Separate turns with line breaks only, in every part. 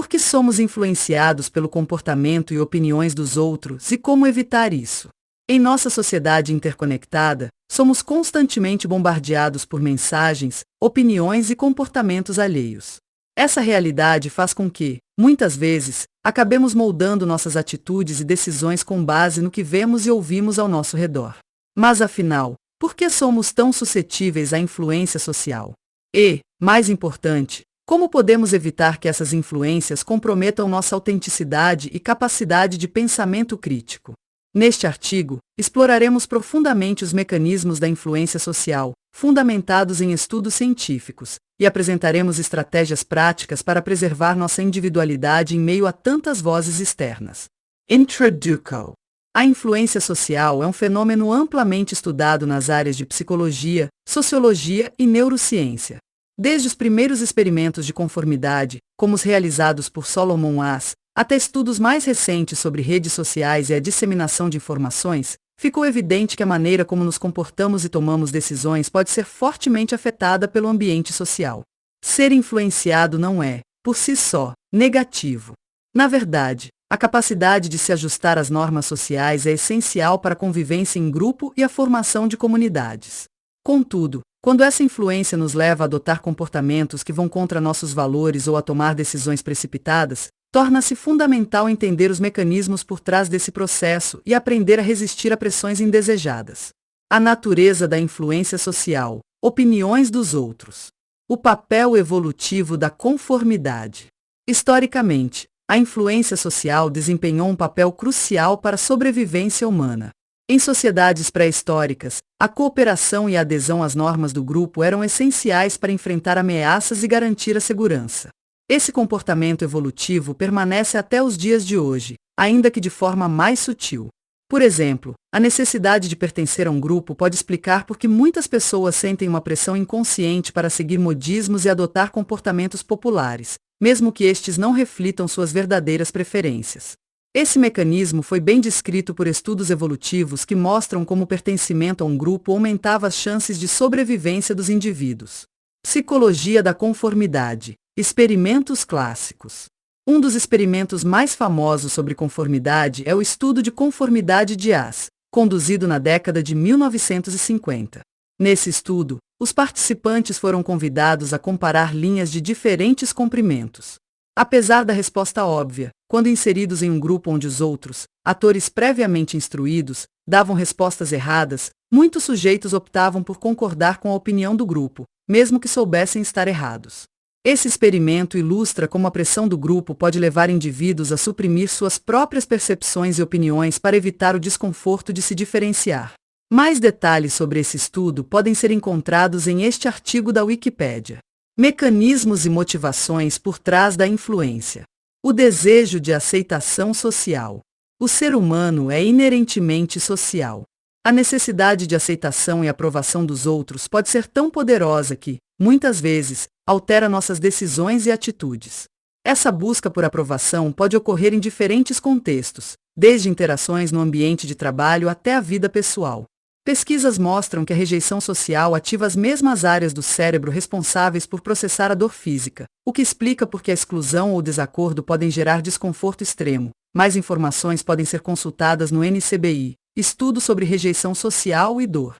Por que somos influenciados pelo comportamento e opiniões dos outros e como evitar isso? Em nossa sociedade interconectada, somos constantemente bombardeados por mensagens, opiniões e comportamentos alheios. Essa realidade faz com que, muitas vezes, acabemos moldando nossas atitudes e decisões com base no que vemos e ouvimos ao nosso redor. Mas afinal, por que somos tão suscetíveis à influência social? E, mais importante, como podemos evitar que essas influências comprometam nossa autenticidade e capacidade de pensamento crítico? Neste artigo, exploraremos profundamente os mecanismos da influência social, fundamentados em estudos científicos, e apresentaremos estratégias práticas para preservar nossa individualidade em meio a tantas vozes externas. Introduction. A influência social é um fenômeno amplamente estudado nas áreas de psicologia, sociologia e neurociência. Desde os primeiros experimentos de conformidade, como os realizados por Solomon Asch, até estudos mais recentes sobre redes sociais e a disseminação de informações, ficou evidente que a maneira como nos comportamos e tomamos decisões pode ser fortemente afetada pelo ambiente social. Ser influenciado não é, por si só, negativo. Na verdade, a capacidade de se ajustar às normas sociais é essencial para a convivência em grupo e a formação de comunidades. Contudo, quando essa influência nos leva a adotar comportamentos que vão contra nossos valores ou a tomar decisões precipitadas, torna-se fundamental entender os mecanismos por trás desse processo e aprender a resistir a pressões indesejadas. A natureza da influência social, opiniões dos outros. O papel evolutivo da conformidade. Historicamente, a influência social desempenhou um papel crucial para a sobrevivência humana. Em sociedades pré-históricas, a cooperação e a adesão às normas do grupo eram essenciais para enfrentar ameaças e garantir a segurança. Esse comportamento evolutivo permanece até os dias de hoje, ainda que de forma mais sutil. Por exemplo, a necessidade de pertencer a um grupo pode explicar por que muitas pessoas sentem uma pressão inconsciente para seguir modismos e adotar comportamentos populares, mesmo que estes não reflitam suas verdadeiras preferências. Esse mecanismo foi bem descrito por estudos evolutivos que mostram como o pertencimento a um grupo aumentava as chances de sobrevivência dos indivíduos. Psicologia da conformidade. Experimentos clássicos. Um dos experimentos mais famosos sobre conformidade é o estudo de conformidade de Asch, conduzido na década de 1950. Nesse estudo, os participantes foram convidados a comparar linhas de diferentes comprimentos. Apesar da resposta óbvia, quando inseridos em um grupo onde os outros, atores previamente instruídos, davam respostas erradas, muitos sujeitos optavam por concordar com a opinião do grupo, mesmo que soubessem estar errados. Esse experimento ilustra como a pressão do grupo pode levar indivíduos a suprimir suas próprias percepções e opiniões para evitar o desconforto de se diferenciar. Mais detalhes sobre esse estudo podem ser encontrados em este artigo da Wikipédia. Mecanismos e motivações por trás da influência. O desejo de aceitação social. O ser humano é inerentemente social. A necessidade de aceitação e aprovação dos outros pode ser tão poderosa que, muitas vezes, altera nossas decisões e atitudes. Essa busca por aprovação pode ocorrer em diferentes contextos, desde interações no ambiente de trabalho até a vida pessoal. Pesquisas mostram que a rejeição social ativa as mesmas áreas do cérebro responsáveis por processar a dor física, o que explica por que a exclusão ou desacordo podem gerar desconforto extremo. Mais informações podem ser consultadas no NCBI, Estudo sobre Rejeição Social e Dor.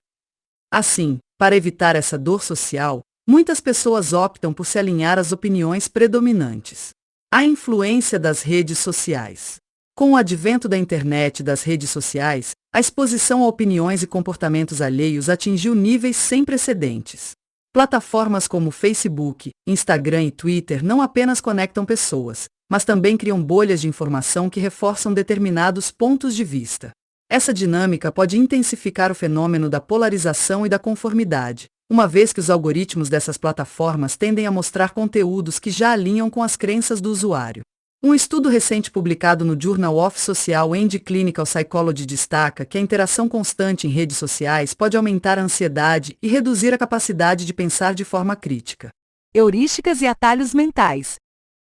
Assim, para evitar essa dor social, muitas pessoas optam por se alinhar às opiniões predominantes. A influência das redes sociais. Com o advento da internet e das redes sociais, a exposição a opiniões e comportamentos alheios atingiu níveis sem precedentes. Plataformas como Facebook, Instagram e Twitter não apenas conectam pessoas, mas também criam bolhas de informação que reforçam determinados pontos de vista. Essa dinâmica pode intensificar o fenômeno da polarização e da conformidade, uma vez que os algoritmos dessas plataformas tendem a mostrar conteúdos que já alinham com as crenças do usuário. Um estudo recente publicado no Journal of Social and Clinical Psychology destaca que a interação constante em redes sociais pode aumentar a ansiedade e reduzir a capacidade de pensar de forma crítica.
Heurísticas e atalhos mentais.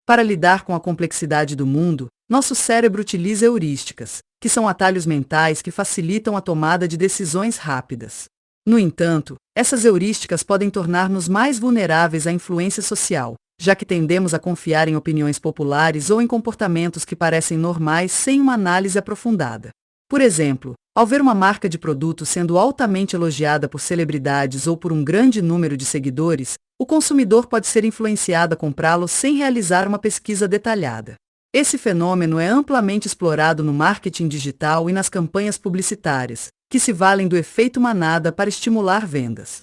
Para lidar com a complexidade do mundo, nosso cérebro utiliza heurísticas, que são atalhos mentais que facilitam a tomada de decisões rápidas. No entanto, essas heurísticas podem tornar-nos mais vulneráveis à influência social, já que tendemos a confiar em opiniões populares ou em comportamentos que parecem normais sem uma análise aprofundada. Por exemplo, ao ver uma marca de produto sendo altamente elogiada por celebridades ou por um grande número de seguidores, o consumidor pode ser influenciado a comprá-lo sem realizar uma pesquisa detalhada. Esse fenômeno é amplamente explorado no marketing digital e nas campanhas publicitárias, que se valem do efeito manada para estimular vendas.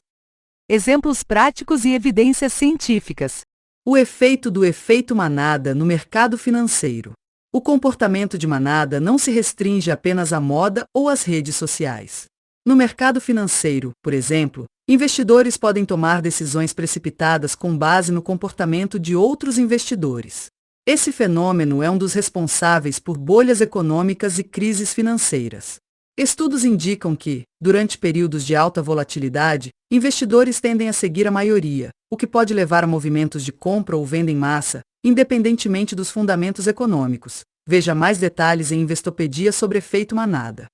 Exemplos práticos e evidências científicas.
O efeito do efeito manada no mercado financeiro. O comportamento de manada não se restringe apenas à moda ou às redes sociais. No mercado financeiro, por exemplo, investidores podem tomar decisões precipitadas com base no comportamento de outros investidores. Esse fenômeno é um dos responsáveis por bolhas econômicas e crises financeiras. Estudos indicam que, durante períodos de alta volatilidade, investidores tendem a seguir a maioria, o que pode levar a movimentos de compra ou venda em massa, independentemente dos fundamentos econômicos. Veja mais detalhes em Investopedia sobre efeito manada.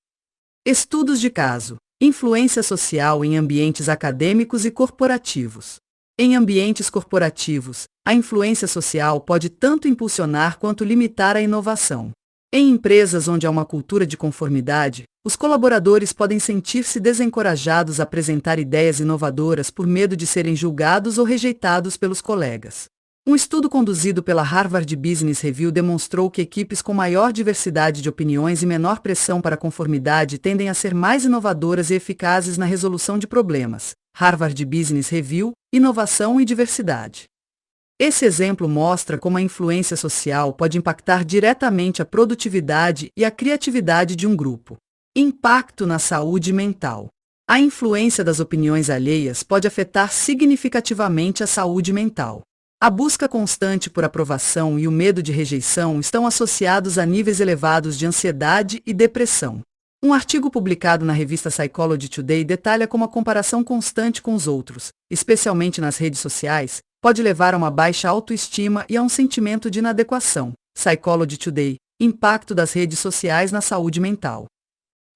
Estudos de caso. Influência social em ambientes acadêmicos e corporativos. Em ambientes corporativos, a influência social pode tanto impulsionar quanto limitar a inovação. Em empresas onde há uma cultura de conformidade, os colaboradores podem sentir-se desencorajados a apresentar ideias inovadoras por medo de serem julgados ou rejeitados pelos colegas. Um estudo conduzido pela Harvard Business Review demonstrou que equipes com maior diversidade de opiniões e menor pressão para a conformidade tendem a ser mais inovadoras e eficazes na resolução de problemas. Harvard Business Review, Inovação e Diversidade. Esse exemplo mostra como a influência social pode impactar diretamente a produtividade e a criatividade de um grupo. Impacto na saúde mental. A influência das opiniões alheias pode afetar significativamente a saúde mental. A busca constante por aprovação e o medo de rejeição estão associados a níveis elevados de ansiedade e depressão. Um artigo publicado na revista Psychology Today detalha como a comparação constante com os outros, especialmente nas redes sociais, pode levar a uma baixa autoestima e a um sentimento de inadequação. Psychology Today, Impacto das redes sociais na saúde mental.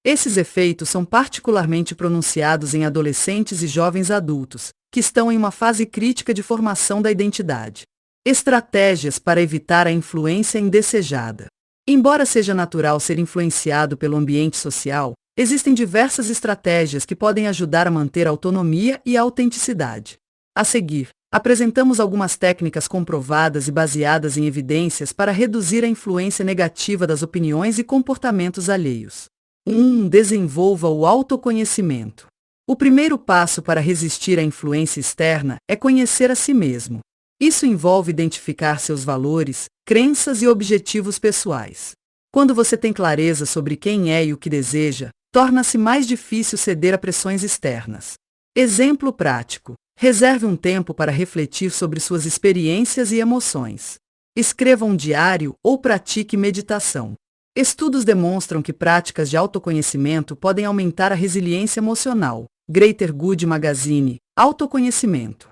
Esses efeitos são particularmente pronunciados em adolescentes e jovens adultos, que estão em uma fase crítica de formação da identidade. Estratégias para evitar a influência indesejada. Embora seja natural ser influenciado pelo ambiente social, existem diversas estratégias que podem ajudar a manter a autonomia e a autenticidade. A seguir, apresentamos algumas técnicas comprovadas e baseadas em evidências para reduzir a influência negativa das opiniões e comportamentos alheios. 1. Desenvolva o autoconhecimento. O primeiro passo para resistir à influência externa é conhecer a si mesmo. Isso envolve identificar seus valores, crenças e objetivos pessoais. Quando você tem clareza sobre quem é e o que deseja, torna-se mais difícil ceder a pressões externas. Exemplo prático: reserve um tempo para refletir sobre suas experiências e emoções. Escreva um diário ou pratique meditação. Estudos demonstram que práticas de autoconhecimento podem aumentar a resiliência emocional. Greater Good Magazine, Autoconhecimento.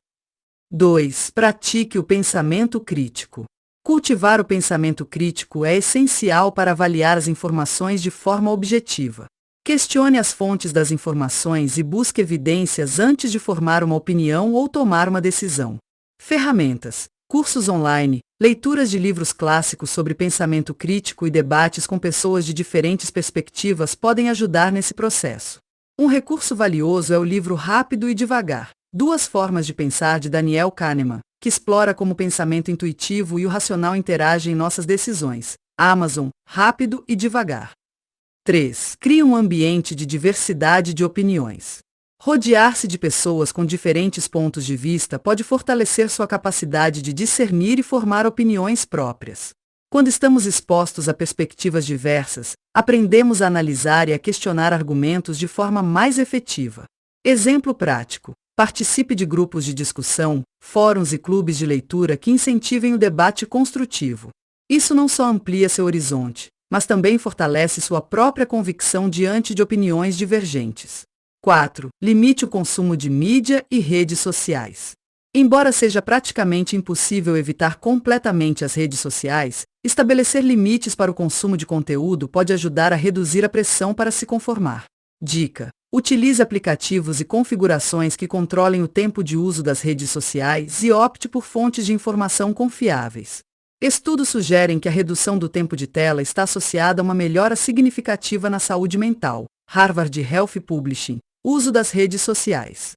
2. Pratique o pensamento crítico. Cultivar o pensamento crítico é essencial para avaliar as informações de forma objetiva. Questione as fontes das informações e busque evidências antes de formar uma opinião ou tomar uma decisão. Ferramentas: cursos online, leituras de livros clássicos sobre pensamento crítico e debates com pessoas de diferentes perspectivas podem ajudar nesse processo. Um recurso valioso é o livro Rápido e Devagar, Duas Formas de Pensar de Daniel Kahneman, que explora como o pensamento intuitivo e o racional interagem em nossas decisões. Amazon, Rápido e Devagar. 3. Crie um ambiente de diversidade de opiniões. Rodear-se de pessoas com diferentes pontos de vista pode fortalecer sua capacidade de discernir e formar opiniões próprias. Quando estamos expostos a perspectivas diversas, aprendemos a analisar e a questionar argumentos de forma mais efetiva. Exemplo prático: participe de grupos de discussão, fóruns e clubes de leitura que incentivem o debate construtivo. Isso não só amplia seu horizonte, mas também fortalece sua própria convicção diante de opiniões divergentes. 4. Limite o consumo de mídia e redes sociais. Embora seja praticamente impossível evitar completamente as redes sociais, estabelecer limites para o consumo de conteúdo pode ajudar a reduzir a pressão para se conformar. Dica: Utilize aplicativos e configurações que controlem o tempo de uso das redes sociais e opte por fontes de informação confiáveis. Estudos sugerem que a redução do tempo de tela está associada a uma melhora significativa na saúde mental. Harvard Health Publishing. Uso das redes sociais.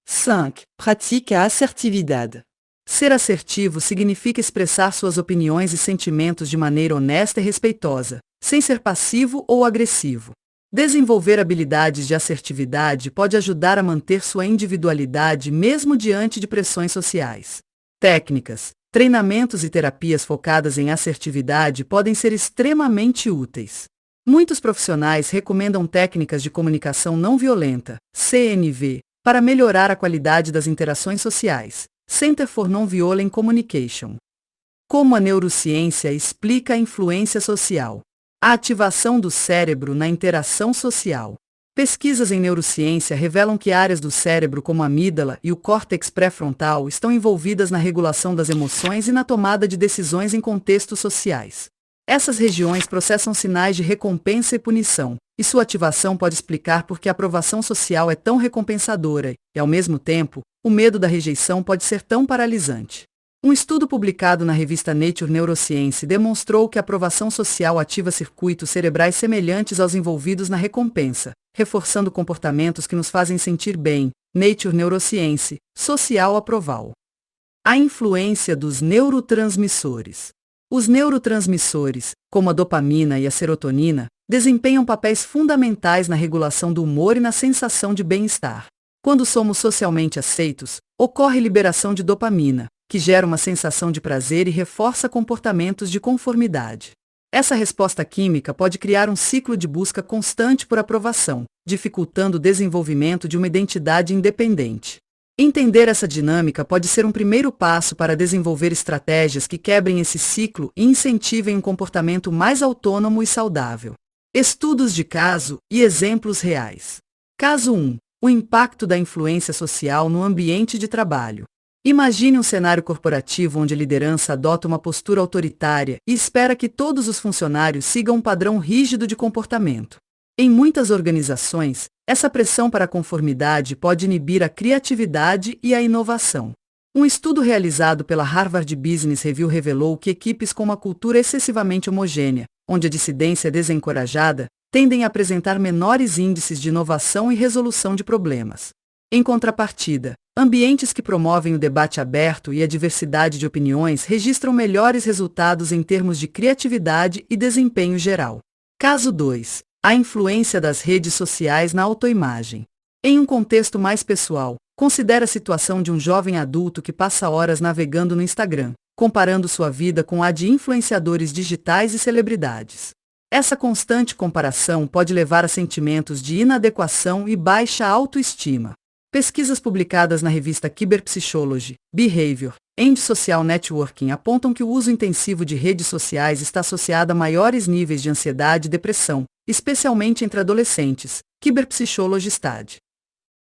5. Pratique a assertividade.
Ser assertivo significa expressar suas opiniões e sentimentos de maneira honesta e respeitosa, sem ser passivo ou agressivo. Desenvolver habilidades de assertividade pode ajudar a manter sua individualidade mesmo diante de pressões sociais. Técnicas, treinamentos e terapias focadas em assertividade podem ser extremamente úteis. Muitos profissionais recomendam técnicas de comunicação não violenta, CNV, para melhorar a qualidade das interações sociais. Center for Non-Violent Communication. Como a neurociência explica a influência social? A ativação do cérebro na interação social. Pesquisas em neurociência revelam que áreas do cérebro como a amígdala e o córtex pré-frontal estão envolvidas na regulação das emoções e na tomada de decisões em contextos sociais. Essas regiões processam sinais de recompensa e punição, e sua ativação pode explicar por que a aprovação social é tão recompensadora e, ao mesmo tempo, o medo da rejeição pode ser tão paralisante. Um estudo publicado na revista Nature Neuroscience demonstrou que a aprovação social ativa circuitos cerebrais semelhantes aos envolvidos na recompensa, reforçando comportamentos que nos fazem sentir bem. Nature Neuroscience, Social Approval. A influência dos neurotransmissores. Os neurotransmissores, como a dopamina e a serotonina, desempenham papéis fundamentais na regulação do humor e na sensação de bem-estar. Quando somos socialmente aceitos, ocorre liberação de dopamina, que gera uma sensação de prazer e reforça comportamentos de conformidade. Essa resposta química pode criar um ciclo de busca constante por aprovação, dificultando o desenvolvimento de uma identidade independente. Entender essa dinâmica pode ser um primeiro passo para desenvolver estratégias que quebrem esse ciclo e incentivem um comportamento mais autônomo e saudável. Estudos de caso e exemplos reais. Caso 1. O impacto da influência social no ambiente de trabalho. Imagine um cenário corporativo onde a liderança adota uma postura autoritária e espera que todos os funcionários sigam um padrão rígido de comportamento. Em muitas organizações, essa pressão para a conformidade pode inibir a criatividade e a inovação. Um estudo realizado pela Harvard Business Review revelou que equipes com uma cultura excessivamente homogênea, onde a dissidência é desencorajada, tendem a apresentar menores índices de inovação e resolução de problemas. Em contrapartida, ambientes que promovem o debate aberto e a diversidade de opiniões registram melhores resultados em termos de criatividade e desempenho geral. Caso 2. A influência das redes sociais na autoimagem. Em um contexto mais pessoal, considere a situação de um jovem adulto que passa horas navegando no Instagram, comparando sua vida com a de influenciadores digitais e celebridades. Essa constante comparação pode levar a sentimentos de inadequação e baixa autoestima. Pesquisas publicadas na revista Cyberpsychology, Behavior, and Social Networking apontam que o uso intensivo de redes sociais está associado a maiores níveis de ansiedade e depressão, especialmente entre adolescentes. Cyberpsychology Study.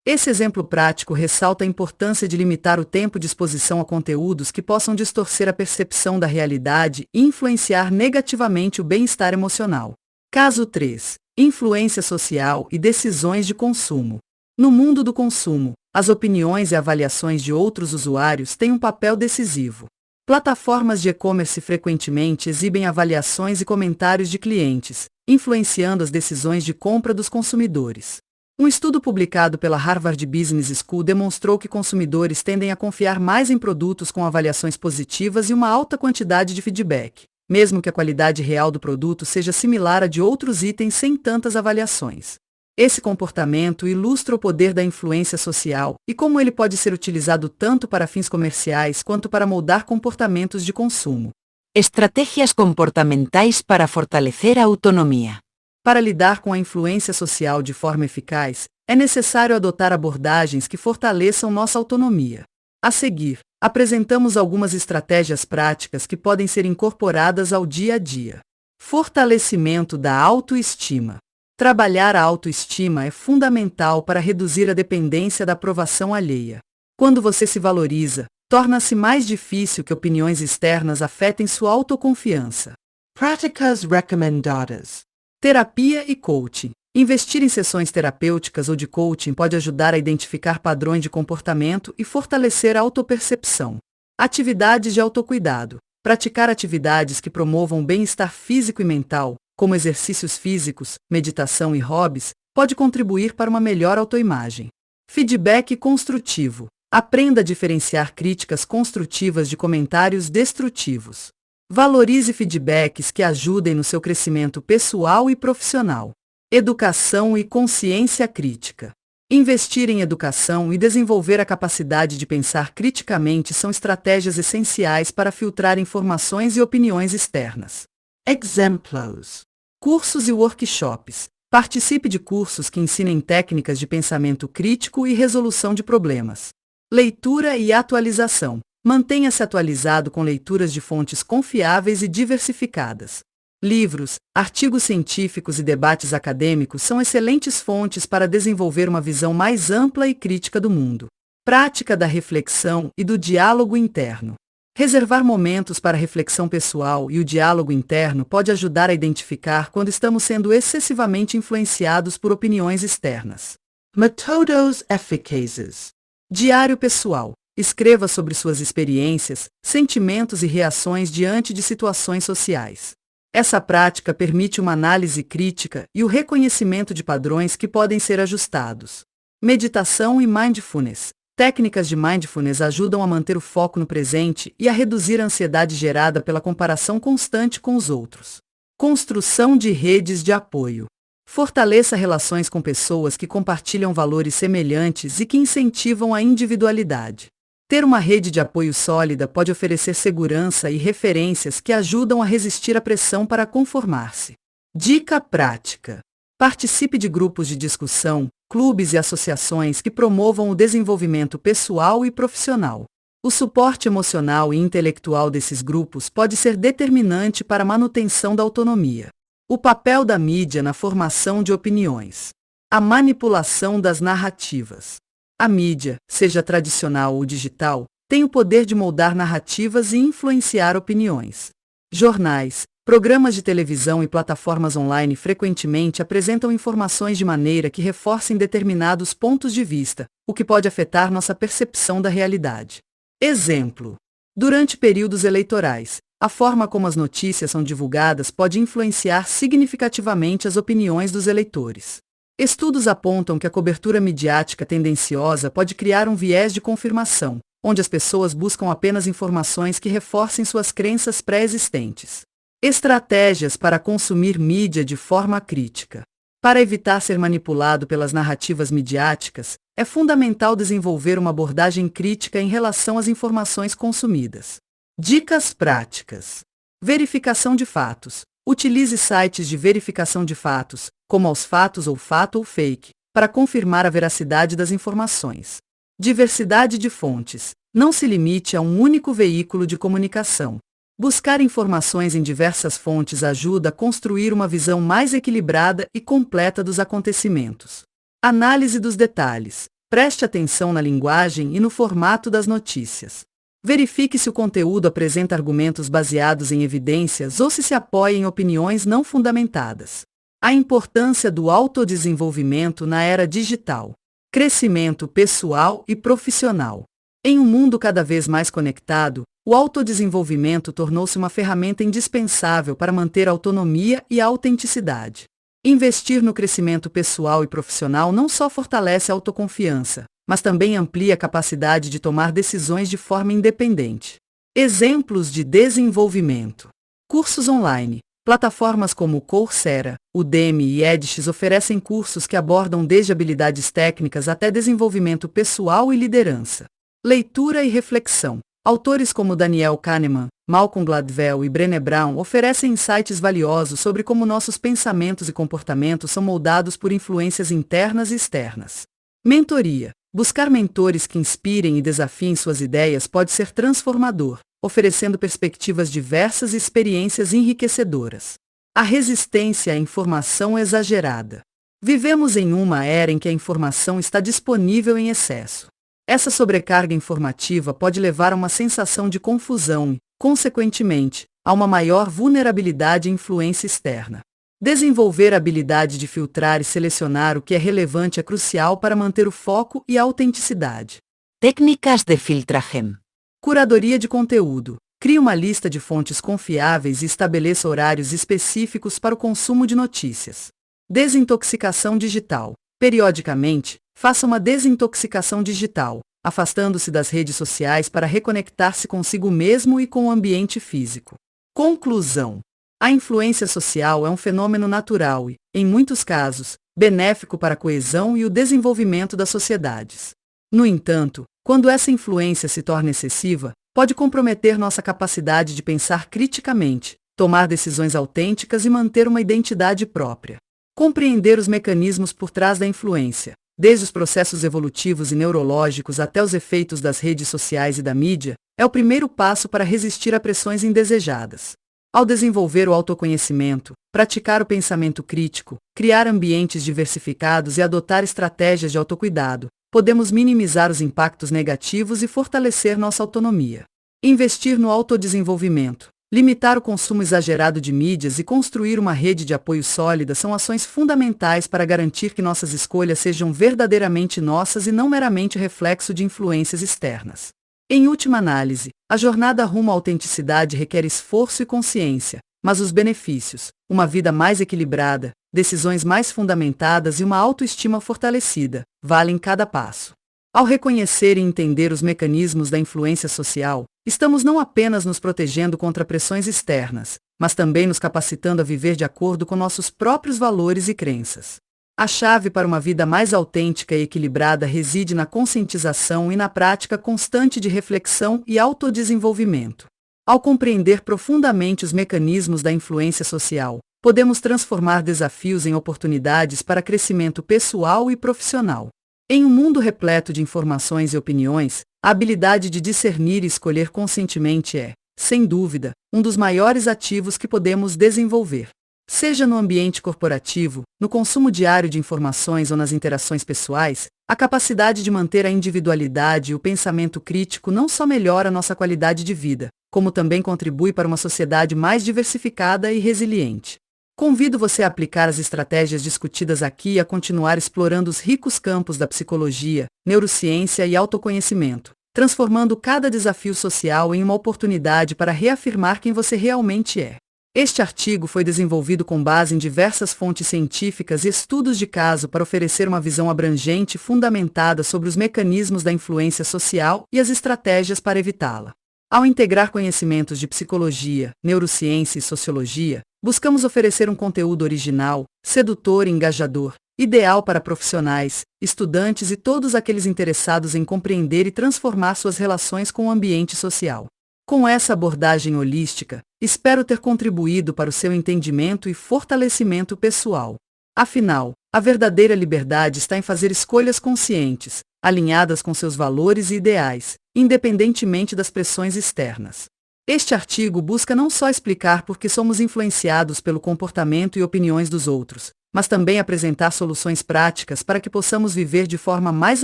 Esse exemplo prático ressalta a importância de limitar o tempo de exposição a conteúdos que possam distorcer a percepção da realidade e influenciar negativamente o bem-estar emocional. Caso 3. Influência social e decisões de consumo. No mundo do consumo, as opiniões e avaliações de outros usuários têm um papel decisivo. Plataformas de e-commerce frequentemente exibem avaliações e comentários de clientes, influenciando as decisões de compra dos consumidores. Um estudo publicado pela Harvard Business School demonstrou que consumidores tendem a confiar mais em produtos com avaliações positivas e uma alta quantidade de feedback, mesmo que a qualidade real do produto seja similar à de outros itens sem tantas avaliações. Esse comportamento ilustra o poder da influência social e como ele pode ser utilizado tanto para fins comerciais quanto para moldar comportamentos de consumo.
Estratégias comportamentais para fortalecer a autonomia.
Para lidar com a influência social de forma eficaz, é necessário adotar abordagens que fortaleçam nossa autonomia. A seguir, apresentamos algumas estratégias práticas que podem ser incorporadas ao dia a dia. Fortalecimento da autoestima. Trabalhar a autoestima é fundamental para reduzir a dependência da aprovação alheia. Quando você se valoriza, torna-se mais difícil que opiniões externas afetem sua autoconfiança.
Práticas recomendadas.
Terapia e coaching. Investir em sessões terapêuticas ou de coaching pode ajudar a identificar padrões de comportamento e fortalecer a autopercepção. Atividades de autocuidado. Praticar atividades que promovam o bem-estar físico e mental, como exercícios físicos, meditação e hobbies, pode contribuir para uma melhor autoimagem. Feedback construtivo. Aprenda a diferenciar críticas construtivas de comentários destrutivos. Valorize feedbacks que ajudem no seu crescimento pessoal e profissional. Educação e consciência crítica. Investir em educação e desenvolver a capacidade de pensar criticamente são estratégias essenciais para filtrar informações e opiniões externas. Exemplos: cursos e workshops. Participe de cursos que ensinem técnicas de pensamento crítico e resolução de problemas. Leitura e atualização. Mantenha-se atualizado com leituras de fontes confiáveis e diversificadas. Livros, artigos científicos e debates acadêmicos são excelentes fontes para desenvolver uma visão mais ampla e crítica do mundo. Prática da reflexão e do diálogo interno. Reservar momentos para reflexão pessoal e o diálogo interno pode ajudar a identificar quando estamos sendo excessivamente influenciados por opiniões externas. Métodos eficazes. Diário pessoal. Escreva sobre suas experiências, sentimentos e reações diante de situações sociais. Essa prática permite uma análise crítica e o reconhecimento de padrões que podem ser ajustados. Meditação e mindfulness. Técnicas de mindfulness ajudam a manter o foco no presente e a reduzir a ansiedade gerada pela comparação constante com os outros. Construção de redes de apoio. Fortaleça relações com pessoas que compartilham valores semelhantes e que incentivam a individualidade. Ter uma rede de apoio sólida pode oferecer segurança e referências que ajudam a resistir à pressão para conformar-se. Dica prática. Participe de grupos de discussão, clubes e associações que promovam o desenvolvimento pessoal e profissional. O suporte emocional e intelectual desses grupos pode ser determinante para a manutenção da autonomia. O papel da mídia na formação de opiniões. A manipulação das narrativas. A mídia, seja tradicional ou digital, tem o poder de moldar narrativas e influenciar opiniões. Jornais, programas de televisão e plataformas online frequentemente apresentam informações de maneira que reforcem determinados pontos de vista, o que pode afetar nossa percepção da realidade. Exemplo: durante períodos eleitorais, a forma como as notícias são divulgadas pode influenciar significativamente as opiniões dos eleitores. Estudos apontam que a cobertura midiática tendenciosa pode criar um viés de confirmação, onde as pessoas buscam apenas informações que reforcem suas crenças pré-existentes. Estratégias para consumir mídia de forma crítica. Para evitar ser manipulado pelas narrativas midiáticas, é fundamental desenvolver uma abordagem crítica em relação às informações consumidas. Dicas práticas. Verificação de fatos. Utilize sites de verificação de fatos, como Aos Fatos ou Fato ou Fake, para confirmar a veracidade das informações. Diversidade de fontes. Não se limite a um único veículo de comunicação. Buscar informações em diversas fontes ajuda a construir uma visão mais equilibrada e completa dos acontecimentos. Análise dos detalhes. Preste atenção na linguagem e no formato das notícias. Verifique se o conteúdo apresenta argumentos baseados em evidências ou se apoia em opiniões não fundamentadas. A importância do autodesenvolvimento na era digital. Crescimento pessoal e profissional. Em um mundo cada vez mais conectado, o autodesenvolvimento tornou-se uma ferramenta indispensável para manter a autonomia e a autenticidade. Investir no crescimento pessoal e profissional não só fortalece a autoconfiança, mas também amplia a capacidade de tomar decisões de forma independente. Exemplos de desenvolvimento. Cursos online. Plataformas como Coursera, Udemy e edX oferecem cursos que abordam desde habilidades técnicas até desenvolvimento pessoal e liderança. Leitura e reflexão. Autores como Daniel Kahneman, Malcolm Gladwell e Brené Brown oferecem insights valiosos sobre como nossos pensamentos e comportamentos são moldados por influências internas e externas. Mentoria. Buscar mentores que inspirem e desafiem suas ideias pode ser transformador, oferecendo perspectivas diversas e experiências enriquecedoras. A resistência à informação exagerada. Vivemos em uma era em que a informação está disponível em excesso. Essa sobrecarga informativa pode levar a uma sensação de confusão e, consequentemente, a uma maior vulnerabilidade à influência externa. Desenvolver a habilidade de filtrar e selecionar o que é relevante é crucial para manter o foco e a autenticidade.
Técnicas de filtraje.
Curadoria de conteúdo. Crie uma lista de fontes confiáveis e estabeleça horários específicos para o consumo de notícias. Desintoxicação digital. Periodicamente, faça uma desintoxicação digital, afastando-se das redes sociais para reconectar-se consigo mesmo e com o ambiente físico. Conclusão. A influência social é um fenômeno natural e, em muitos casos, benéfico para a coesão e o desenvolvimento das sociedades. No entanto, quando essa influência se torna excessiva, pode comprometer nossa capacidade de pensar criticamente, tomar decisões autênticas e manter uma identidade própria. Compreender os mecanismos por trás da influência, desde os processos evolutivos e neurológicos até os efeitos das redes sociais e da mídia, é o primeiro passo para resistir a pressões indesejadas. Ao desenvolver o autoconhecimento, praticar o pensamento crítico, criar ambientes diversificados e adotar estratégias de autocuidado, podemos minimizar os impactos negativos e fortalecer nossa autonomia. Investir no autodesenvolvimento, limitar o consumo exagerado de mídias e construir uma rede de apoio sólida são ações fundamentais para garantir que nossas escolhas sejam verdadeiramente nossas e não meramente reflexo de influências externas. Em última análise, a jornada rumo à autenticidade requer esforço e consciência, mas os benefícios, uma vida mais equilibrada, decisões mais fundamentadas e uma autoestima fortalecida, valem cada passo. Ao reconhecer e entender os mecanismos da influência social, estamos não apenas nos protegendo contra pressões externas, mas também nos capacitando a viver de acordo com nossos próprios valores e crenças. A chave para uma vida mais autêntica e equilibrada reside na conscientização e na prática constante de reflexão e autodesenvolvimento. Ao compreender profundamente os mecanismos da influência social, podemos transformar desafios em oportunidades para crescimento pessoal e profissional. Em um mundo repleto de informações e opiniões, a habilidade de discernir e escolher conscientemente é, sem dúvida, um dos maiores ativos que podemos desenvolver. Seja no ambiente corporativo, no consumo diário de informações ou nas interações pessoais, a capacidade de manter a individualidade e o pensamento crítico não só melhora nossa qualidade de vida, como também contribui para uma sociedade mais diversificada e resiliente. Convido você a aplicar as estratégias discutidas aqui e a continuar explorando os ricos campos da psicologia, neurociência e autoconhecimento, transformando cada desafio social em uma oportunidade para reafirmar quem você realmente é. Este artigo foi desenvolvido com base em diversas fontes científicas e estudos de caso para oferecer uma visão abrangente e fundamentada sobre os mecanismos da influência social e as estratégias para evitá-la. Ao integrar conhecimentos de psicologia, neurociência e sociologia, buscamos oferecer um conteúdo original, sedutor e engajador, ideal para profissionais, estudantes e todos aqueles interessados em compreender e transformar suas relações com o ambiente social. Com essa abordagem holística, espero ter contribuído para o seu entendimento e fortalecimento pessoal. Afinal, a verdadeira liberdade está em fazer escolhas conscientes, alinhadas com seus valores e ideais, independentemente das pressões externas. Este artigo busca não só explicar por que somos influenciados pelo comportamento e opiniões dos outros, mas também apresentar soluções práticas para que possamos viver de forma mais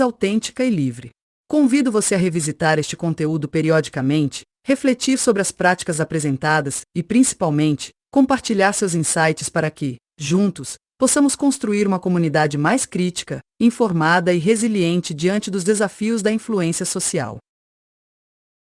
autêntica e livre. Convido você a revisitar este conteúdo periodicamente, refletir sobre as práticas apresentadas e, principalmente, compartilhar seus insights para que, juntos, possamos construir uma comunidade mais crítica, informada e resiliente diante dos desafios da influência social.